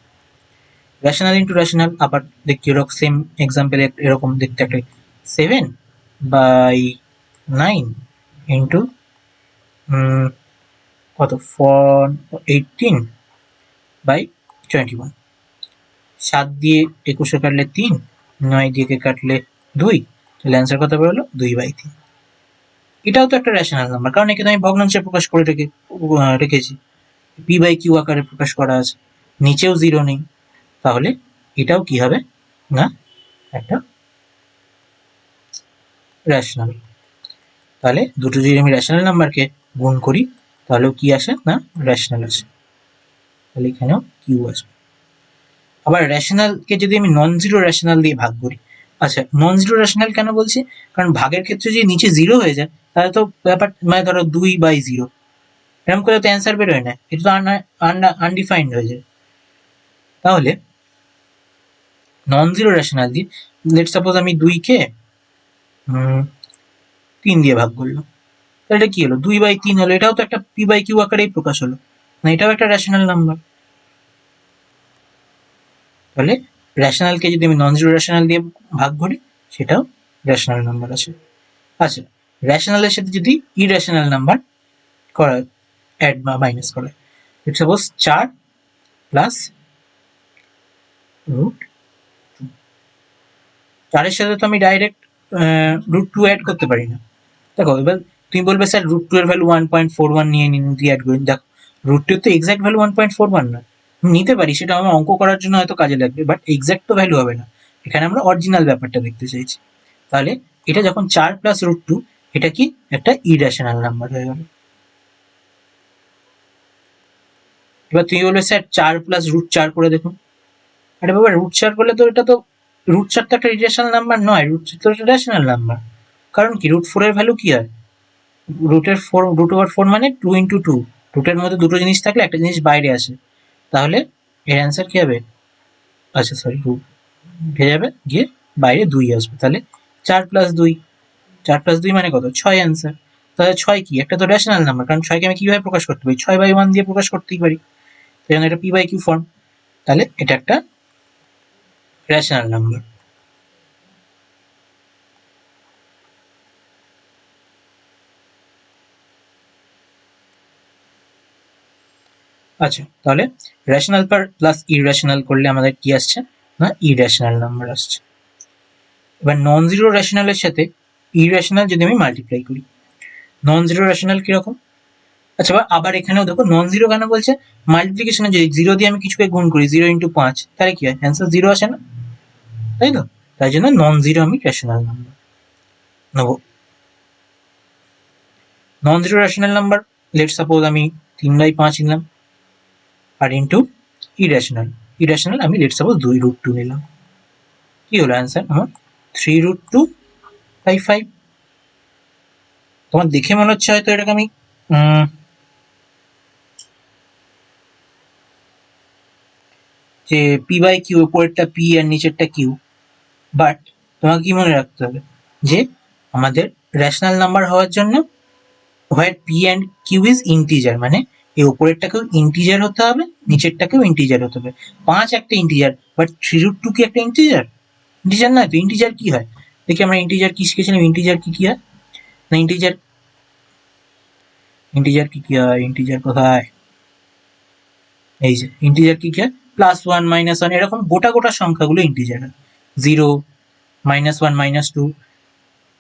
রেশনাল ইন্টু রেশনাল আবার দেখি এরকম সেম এক্সাম্পল এরকম দেখতে একটা 7/9 ইন্টু কত 18/21। 7 দিয়ে 21 কাটলে 3, 9 দিয়ে কাটলে 2, তাহলে অ্যান্সার কত বেরোলো? 2/3। এটাও তো একটা রেশনাল নাম্বার, কারণ এখানে আমি ভগ্নাংশে প্রকাশ করে রেখেছি, পি বাই কিউ আকারে প্রকাশ করা আছে, নিচেও জিরো নেই। তাহলে এটাও কি হবে? না, একটা রেশনাল। তাহলে দুটো যদি আমি রেশনাল নাম্বারকে গুণ করি তাহলেও কি আসে? না, রেশনাল আসে। তাহলে এখানেও কিউ আসবে। আবার রেশনালকে যদি আমি নন জিরো রেশনাল দিয়ে ভাগ করি। আচ্ছা, নন জিরো রেশনাল কেন বলছি? কারণ ভাগের ক্ষেত্রে যদি নিচে জিরো হয়ে যায় তাহলে তো ব্যাপার, মানে ধরো 2/0, এরকম করে তো অ্যান্সার বেরোয় না, এটা তো আনডিফাইন্ড হয়ে যায়। তাহলে নন জিরো রেশনাল দিয়ে, লেট সাপোজ আমি 2 কে 3 দিয়ে ভাগ করলাম, তাহলে এটা কি হলো? 2/3 হলো। এটাও তো একটা পি বাই কিউ আকারেই প্রকাশ হলো, মানে এটাও একটা রেশনাল নাম্বার। তাহলে রেশনালকে যদি আমি নন জিরো রেশনাল দিয়ে ভাগ করি সেটাও রেশনাল নাম্বার আছে। আচ্ছা, রেশনালের সাথে যদি ইরেশনাল নাম্বার করা, অ্যাড বা মাইনাস করা, সাপোজ 4 প্লাস √2। 4-এর সাথে তো আমি ডাইরেক্ট √2 অ্যাড করতে পারি না। দেখো, এবার তুমি বলবে স্যার √2 এর ভ্যালু 1.41 নিয়ে নিন, দিয়ে অ্যাড করুন। দেখো, √2 এর তো এক্সাক্ট ভ্যালু 1.41 না, নিতে পারি, সেটা আমার অঙ্ক করার জন্য হয়তো কাজে লাগবে, বাট এক্সাক্ট তো ভ্যালু হবে না। এখানে আমরা অরিজিনাল ব্যাপারটা দেখতে চাইছি। তাহলে এটা যখন 4 প্লাস √2, এটা কি একটা ইরেশনাল নাম্বার হয়ে গেল। এবার তুমি বলবে স্যার 4 প্লাস √4 করে দেখুন। আরে বাবা, √4 করলে তো এটা তো, √4 তো একটা ইরেশনাল নাম্বার নয়, √4 তো একটা রেশনাল নাম্বার। কারণ কি, √4 এর ভ্যালু কি হয়? √4 মানে 2 × 2। রুটের মধ্যে দুটো জিনিস থাকলে একটা জিনিস বাইরে আসে, তাহলে এর অ্যান্সার কি হবে? আচ্ছা সরি, রুট উঠে যাবে, গিয়ে বাইরে 2 আসবে। তাহলে 4+2, 4+2 মানে কত? 6 অ্যান্সার। তাহলে 6 কি? একটা তো রেশনাল নাম্বার, কারণ 6কে আমি কিভাবে প্রকাশ করতে পারি? 6/1 দিয়ে প্রকাশ করতেই পারি, সেই জন্য এটা পি বাই কিউ ফর্ম। তাহলে এটা একটা রেশনাল নাম্বার। আচ্ছা, তাহলে রেশনাল প্লাস ইরেশনাল করলে আমাদের কি আসছে? না, ইরেশনাল নাম্বার আসছে। এবার নন জিরো রেশনালের সাথে ইরেশনাল যদি আমি মাল্টিপ্লাই করি, নন জিরো রেশনাল কিরকম? আচ্ছা, আবার এখানেও দেখো, নন জিরো কেন বলছে? মাল্টিপ্লিকেশনে যদি জিরো দিয়ে আমি কিছুকে গুণ করি, 0 × 5, তাহলে কি হয়? অ্যান্সার জিরো আসে না, তাই তো? তাই জন্য নন জিরো আমি রেশনাল নাম্বার নেবো। Non zero rational number, late suppose আমি 3/5 নিলাম, আর ইন্টু ইরেশনাল, ইরেশনাল আমি লেট সাপোজ 2√2 নিলাম। কি হলো অ্যান্সার আমার? 3√2/5। তোমার দেখে মনে হচ্ছে হয়তো এটাকে আমি যে পি বাই কিউ, উপরেরটা পি আর নিচেরটা কিউ, বাট তোমাকে কি মনে রাখতে হবে যে আমাদের রেশনাল নাম্বার হওয়ার জন্য where P and Q is integer, মানে এই উপরেরটাকেও ইন্টিজার হতে হবে, নিচেরটাকেও ইন্টিজার হতে হবে। 5 একটা ইন্টিজার, বাট 3√2 কি একটা ইন্টিজার? ইন্টিজার না তো। ইন্টিজার কি হয় দেখি আমরা, ইন্টিজার কি শিখেছিলাম, ইন্টিজার কি কি হয় না, ইন্টিজার কি কি হয়, ইন্টিজার কোথায়, এই যে ইন্টিজার কি কি হয়, +1 -1 এরকম গোটা গোটা সংখ্যাগুলো ইন্টিজার হয়। 0 -1 -2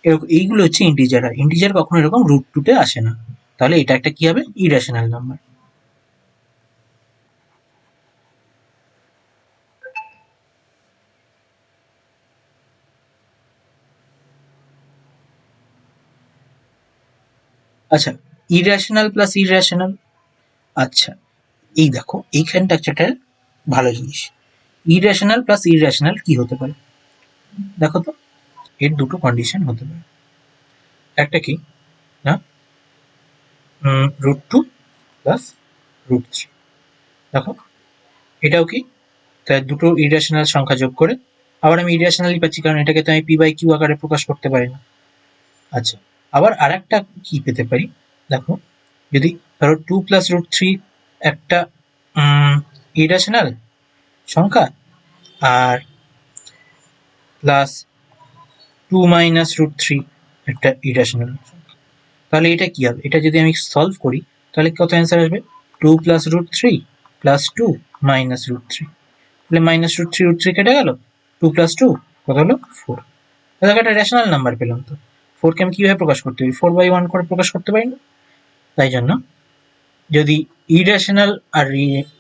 এরকম, এইগুলো হচ্ছে ইন্টিজার হয়। ইন্টিজার কখনো এরকম √2 তে আসে না। তাহলে এটা একটা কি হবে, ইরেশনাল নাম্বার। আচ্ছা, ইরেশনাল প্লাস ইরেশনাল। আচ্ছা, এই দেখো এইখানটা হচ্ছে একটা ভালো জিনিস। ইরেশনাল প্লাস ইরেশনাল কি হতে পারে দেখো তো, এর দুটো কন্ডিশন হতে পারে। একটা কি না, √2 প্লাস √3। দেখো এটাও কি, তাই দুটো ইরেশনাল সংখ্যা যোগ করে, আবার আমি ইরেশনালই পাচ্ছি কারণ এটাকে তো আমি পি বাই কিউ আকারে প্রকাশ করতে পারি না। আচ্ছা, আবার আরেকটা কি পেতে পারি দেখো, যদি ধরো 2 প্লাস √3 একটা ইরেশনাল সংখ্যা, আর প্লাস 2 মাইনাস √3 একটা ইরেশনাল সংখ্যা, তাহলে এটা কি হবে, এটা যদি আমি সলভ করি তাহলে কত অ্যান্সার আসবে, 2 প্লাস √3 প্লাস 2 মাইনাস √3, তাহলে মাইনাস √3 কেটে গেল, 2 প্লাস 2 কত হলো 4। তাহলে একটা রেশনাল নাম্বার পেলাম। তো 4 কে আমি কিভাবে প্রকাশ করতে পারি, 4/1 করে প্রকাশ করতে পারি না। তাই জন্য যদি ইরেশনাল আর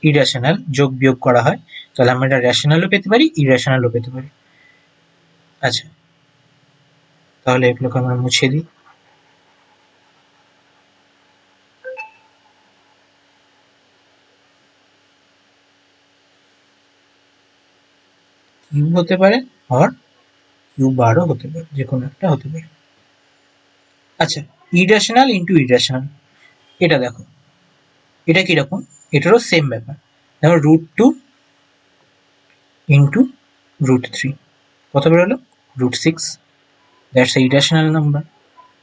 ইরেশনাল যোগ বিয়োগ করা হয় তাহলে আমরা এটা রেশনালও পেতে পারি, ইরেশনালও পেতে পারি। আচ্ছা, তাহলে এগুলোকে আমরা মুছে দিই। কিউব হতে পারে আর কিউব বারও হতে পারে, যে কোনো একটা হতে পারে। আচ্ছা, ইরেশনাল ইন্টু ইরেশনাল, এটা দেখো এটা কিরকম, এটারও সেম ব্যাপার। দেখো √2 ইন্টু √3 কত বেরোলো, √6, that's a irrational number.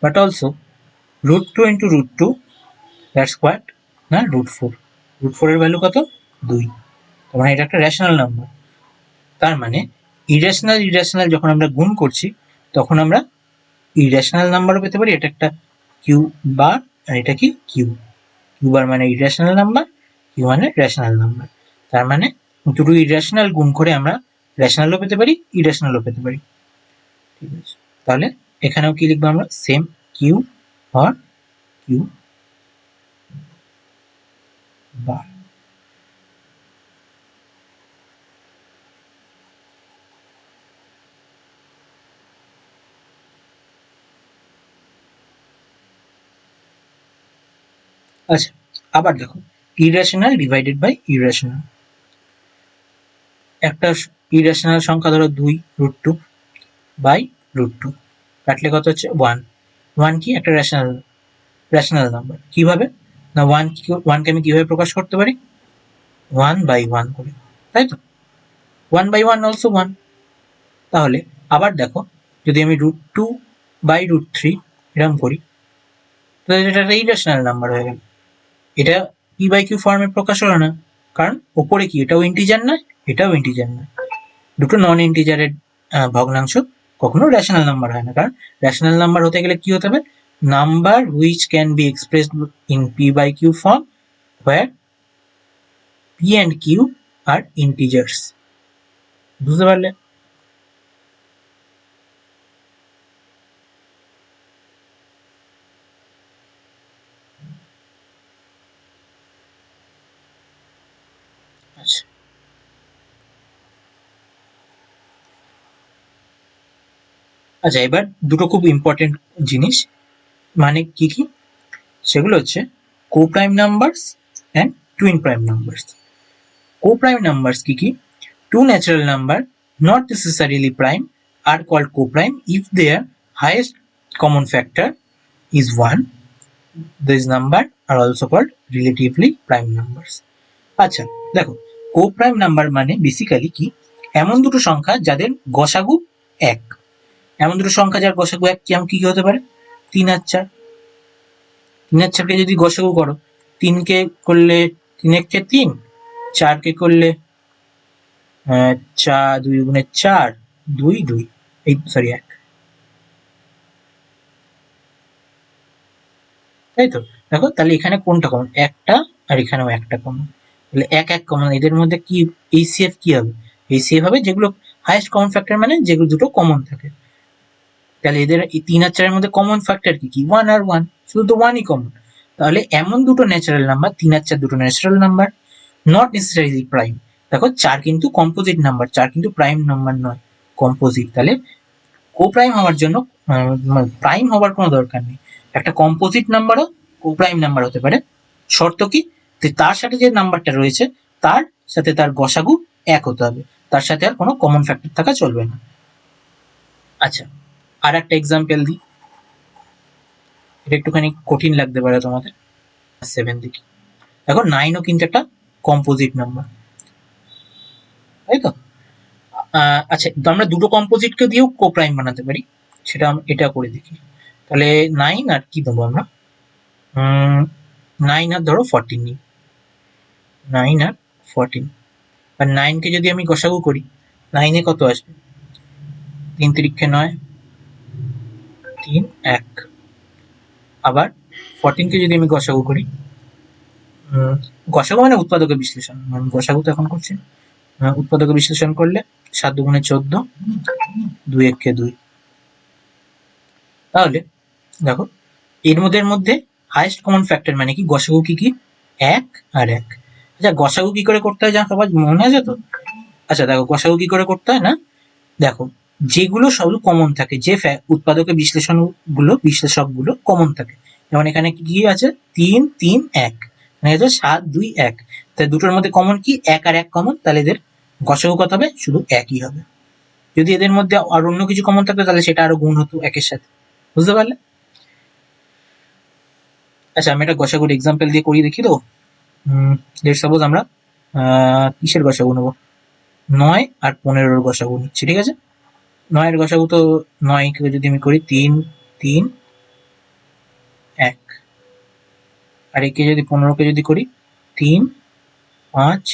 But also √2 into √2 that's what না, √4। √4 এর ভ্যালু কত, 2। তার মানে এটা একটা রেশনাল নাম্বার। তার মানে ইরেশনাল ইরেশনাল যখন আমরা গুণ করছি তখন আমরা ইরেশনাল নাম্বারও পেতে পারি। এটা একটা কিউ বার, আর এটা কি কিউ। কিউ বার মানে ইরেশনাল নাম্বার, কিউ মানে রেশনাল নাম্বার। তার মানে দুটো ইরেশনাল গুণ করে আমরা রেশনালও পেতে পারি, ইরেশনালও পেতে পারি। ঠিক আছে, তাহলে এখানেও কি লিখবো আমরা, সেম কিউ আর কিউ বার। আচ্ছা, আবার দেখো ইরেশনাল ডিভাইডেড বাই ইরেশনাল। একটা ইরেশনাল সংখ্যা ধরো 2 √2 বাই √2, কাটলে কত হচ্ছে 1। 1 কি একটা রেশনাল নাম্বার। কিভাবে না, 1 কে আমি কিভাবে প্রকাশ করতে পারি, 1/1 করে, তাই তো, 1/1 অলসো 1। তাহলে আবার দেখো যদি আমি √2 বাই √3 এরকম করি তাহলে এটা একটা ইরেশনাল নাম্বার হয়ে গেল। এটা পি বাই কিউ ফর্মে প্রকাশ হলো না, কারণ ওপরে কি এটাও ইন্টিজার নয়, এটাও ইন্টিজার নয়। দুটো নন ইন্টিজারের ভগ্নাংশ কখনো রেশনাল নাম্বার হয় না, কারণ রেশনাল নাম্বার হতে গেলে কি হতে হবে, number which can be expressed in P by Q form where p and q are integers। বুঝতে পারলে? আচ্ছা, আচ্ছা, এবার দুটো খুব ইম্পর্টেন্ট জিনিস, মানে কি কি সেগুলো হচ্ছে কোপ্রাইম numbers and twin prime numbers. কোপ্রাইম numbers কি কি, two natural number not necessarily prime are called coprime if their highest common factor is 1. These number are also called relatively prime numbers। আচ্ছা দেখো, কো প্রাইম নাম্বার মানে basically কি, এমন দুটো সংখ্যা যাদের গসাগু এক। এমন দুটো সংখ্যা যার গসাগু এক কেমন কি হতে পারে, 3 আর 4। 3 আর 4 কে যদি গসাগু করো, 3 কে করলে 3 কে 3, 4 কে করলে 4 2 গুণে 4, 2 2, এই সরি 1, তাই তো। দেখো তাহলে এখানে কোনটা কমন, একটা, আর এখানেও একটা কমন, তাহলে এক এক কমন, এদের মধ্যে কি এইচসিএফ কি হবে, এইচসিএফ হবে যেগুলো হাইয়েস্ট কমন ফ্যাক্টর, মানে যেগুলো দুটো কমন থাকে। তাহলে এদের এই 3 আর 4 এর মধ্যে কমন ফ্যাক্টর কি কি, 1 আর 1, শুধু তো 1ই কমন। তাহলে এমন দুটো ন্যাচারাল নাম্বার, 3 আর 4 দুটো natural number, not necessarily prime. দেখো 4 কিন্তু কম্পোজিট নাম্বার, 4 কিন্তু প্রাইম নাম্বার নয়, কম্পোজিট। তাহলে কো প্রাইম হওয়ার জন্য প্রাইম হওয়ার কোনো দরকার নেই, একটা কম্পোজিট নাম্বারও কো প্রাইম নাম্বার হতে পারে। শর্ত কি, তার সাথে যে নাম্বারটা রয়েছে তার সাথে তার গসাগু এক হতে হবে, তার সাথে আর কোনো কমন ফ্যাক্টর থাকা চলবে না। আচ্ছা, আর একটা এক্সাম্পল দিই, এটা একটুখানি কঠিন লাগতে পারে তোমাদের। 7 দেখি, দেখো 9ও কিন্তু একটা কম্পোজিট নাম্বার, তাই তো। আচ্ছা, তো আমরা দুটো কম্পোজিটকে দিয়েও কো প্রাইম বানাতে পারি, সেটা এটা করে দেখি। তাহলে 9 আর কি দেবো আমরা, 9 আর ধরো 14 নিই, 9 আর 14, আর 9 কে যদি আমি গসাগু করি, 9 এ কত আসবে, 3 তিরিক্ষে 9, 3 1। আবার 14 কে যদি আমি গসাগু করি, গসাগু মানে উৎপাদকের বিশ্লেষণ, গসাগু তো এখন করছি। উৎপাদকের বিশ্লেষণ করলে 7 দুগুণে 14, 2 1 2। তাহলে দেখো এর মধ্যে হাইয়েস্ট কমন ফ্যাক্টর মানে কি, গসাগু কি কি, 1 আর 1। আচ্ছা, গসাগু কি করে করতে হয় যা সবার মনে আছে তো। আচ্ছা দেখো গসাগু কি করে করতে হয় না, দেখো যেগুলো সবগুলো কমন থাকে, যে উৎপাদকের বিশ্লেষক গুলো কমন থাকে, যেমন এখানে কি আছে, 3 3 1, মানে 7 2 1, তাই দুটোর মধ্যে কমন কি, 1 আর 1 কমন, তাহলে এদের গসাগু কত হবে, শুধু একই হবে। যদি এদের মধ্যে আর অন্য কিছু কমন থাকতো তাহলে সেটা আরো গুণ হতো একের সাথে, বুঝতে পারলে। আচ্ছা, আমি একটা গসাগুর এক্সাম্পল দিয়ে করিয়ে দেখি তো। লেটস সাপোজ আমরা কিসের গসাগু নেবো, 9 আর 15 গসাগু নিচ্ছি, ঠিক আছে। 9 এর গসাগু তো 9 কে যদি আমি করি 3 3 1, আর একে যদি 15 কে যদি করি 3 5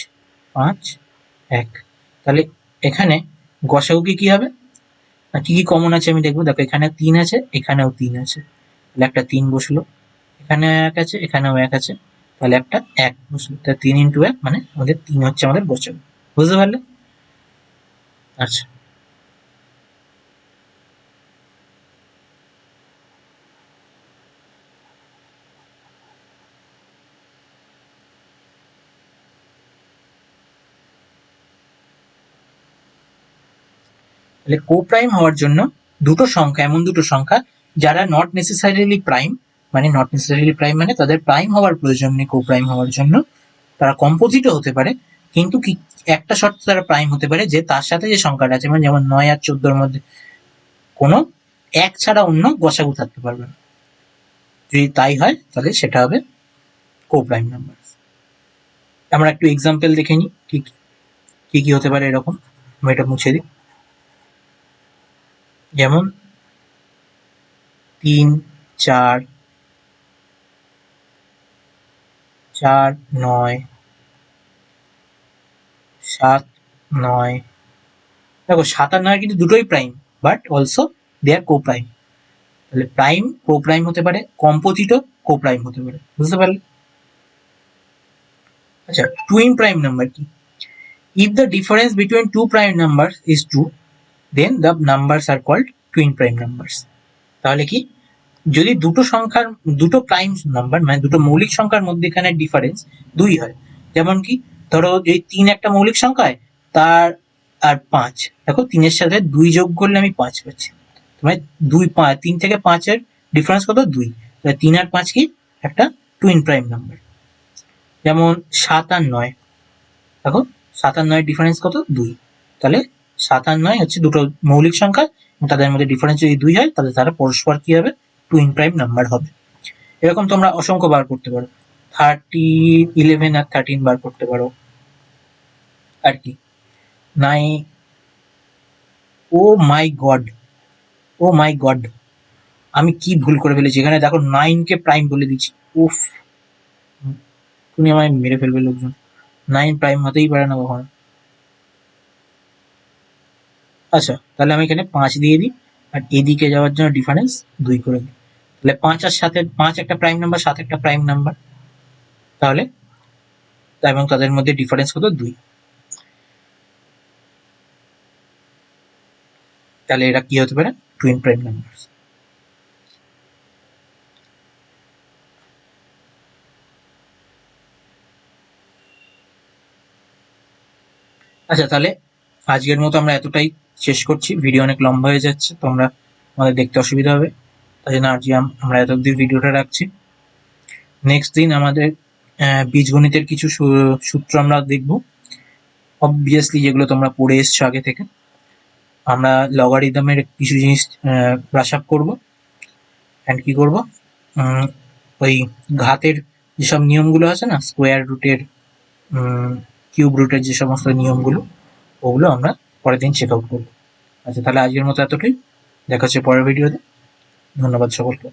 5 1, তাহলে এখানে গসাগু কি হবে, কি কি কমন আছে আমি দেখবো। দেখো এখানে 3 আছে, এখানেও 3 আছে, তাহলে একটা 3 বসলো, এখানে 1 আছে, এখানেও 1 আছে, তাহলে একটা 1 বসলো, তাহলে 3 ইন্টু 1 মানে আমাদের 3 হচ্ছে আমাদের গসাগু, বুঝতে পারলে। আচ্ছা, তাহলে কো প্রাইম হওয়ার জন্য দুটো সংখ্যা, এমন দুটো সংখ্যা যারা নট নেসেসারিলি প্রাইম, মানে তাদের প্রাইম হওয়ার প্রয়োজন নেই কো প্রাইম হওয়ার জন্য, তারা কম্পোজিটও হতে পারে, কিন্তু কি একটা শর্তে তারা প্রাইম হতে পারে, যে তার সাথে যে সংখ্যাটা আছে, মানে যেমন 9 আর 14 মধ্যে কোনো এক ছাড়া অন্য গসাগু থাকতে পারবে না। যদি তাই হয় তাহলে সেটা হবে কো প্রাইম নাম্বার। আমরা একটু এক্সাম্পল দেখে নিই কি কি কি হতে পারে এরকম। আমি এটা মুছে দিই, যেমন 3 4 4 9 7 9। দেখো 7 আর 9 কিন্তু দুটোই প্রাইম, but also they are coprime. তাহলে প্রাইম কো প্রাইম হতে পারে, কম্পোজিটও কো প্রাইম হতে পারে, বুঝতে পারলে। আচ্ছা, টুইন প্রাইম নাম্বার কি, if the difference between two prime numbers is 2, then the numbers are called twin prime numbers। তাহলে কি, যদি দুটো প্রাইম নাম্বার মানে দুটো মৌলিক সংখ্যার মধ্যে এখানে ডিফারেন্স 2 হয়, যেমন কি ধরো যদি 3 একটা মৌলিক সংখ্যায়, তার আর 5, দেখো 3 এর সাথে 2 যোগ করলে আমি 5 পাচ্ছি, মানে 3 থেকে 5 এর ডিফারেন্স কত, 2, তাহলে 3 আর 5 কি একটা টুইন প্রাইম নাম্বার। যেমন 7 আর 9, দেখো 7 আর 9 ডিফারেন্স কত, 2, তাহলে 7 আর 9 হচ্ছে দুটো মৌলিক সংখ্যা, তাদের মধ্যে ডিফারেন্স যদি 2 হয় তাহলে তারা পরস্পর কি হবে, টুইন প্রাইম নাম্বার হবে। এরকম তোমরা অসংখ্য বার করতে পারো, 11 আর 13 বার করতে পারো। আর কি। নাই, ও মাই গড, ও মাই গড, আমি কি ভুল করে ফেলেছি এখানে, দেখো 9 কে প্রাইম বলে দিচ্ছি। উফ, তুমি আমায় মেরে ফেলবে লোকজন। 9 প্রাইম হতেই পারে না কখনো। আচ্ছা, তাহলে আমি এখানে 5 দিয়ে দিই, আর এদিকে যাওয়ার জন্য ডিফারেন্স 2 করে দিই। তাহলে 5 আর 7, 5 একটা প্রাইম নাম্বার, 7 একটা প্রাইম নাম্বার, তাহলে এবং তাদের মধ্যে ডিফারেন্স কত, 2। তাহলে এরা কি হতে পারে, টুইন প্রাইম নাম্বার। আচ্ছা, তাহলে আজকের মতো আমরা এতটাই শেষ করছি, ভিডিও অনেক লম্বা হয়ে যাচ্ছে, তোমরা আমাদের দেখতে অসুবিধা হবে, তাই জন্য আজকে আমরা এত অব্দি ভিডিওটা রাখছি। নেক্সট দিন আমাদের বীজগণিতের কিছু সূত্র আমরা দেখব, অবভিয়াসলি যেগুলো তোমরা পড়ে এসছো আগে থেকে। আমরা লগারিদমের কিছু জিনিস ব্রাশ আপ করবো, অ্যান্ড কি করবো, ওই ঘাতের যেসব নিয়মগুলো আছে না, স্কোয়ার রুটের, কিউব রুটের যে সমস্ত নিয়মগুলো, ওগুলো আমরা পরের দিন চেক আউট করবো। আচ্ছা, তাহলে আজকের মতো এতটাই, দেখা হচ্ছে পরের ভিডিওতে। ধন্যবাদ সকলকে।